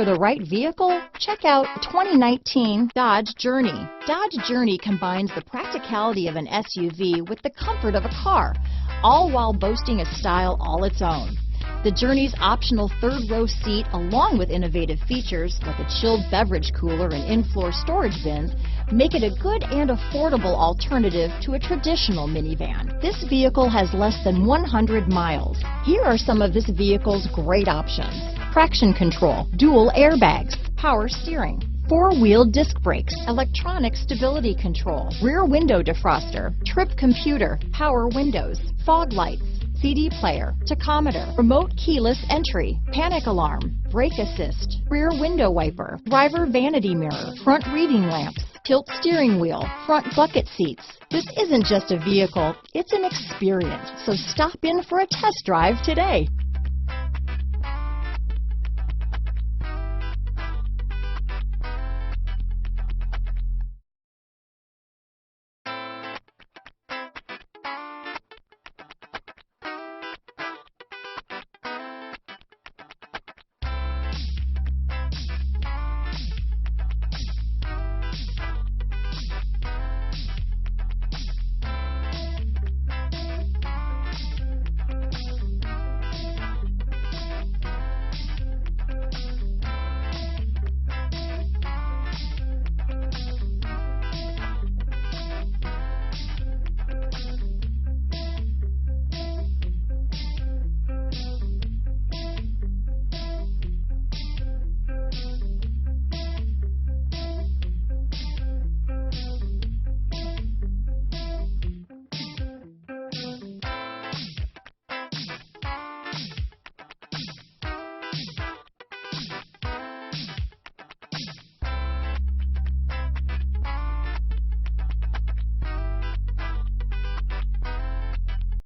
for the right vehicle? Check out 2019 Dodge Journey. Dodge Journey combines the practicality of an SUV with the comfort of a car, all while boasting a style all its own. The Journey's optional third-row seat, along with innovative features like a chilled beverage cooler and in-floor storage bins, make it a good and affordable alternative to a traditional minivan. This vehicle has less than 100 miles. Here are some of this vehicle's great options: traction control, dual airbags, power steering, four-wheel disc brakes, electronic stability control, rear window defroster, trip computer, power windows, fog lights, CD player, tachometer, remote keyless entry, panic alarm, brake assist, rear window wiper, driver vanity mirror, front reading lamps, tilt steering wheel, front bucket seats. This isn't just a vehicle, it's an experience. So stop in for a test drive today.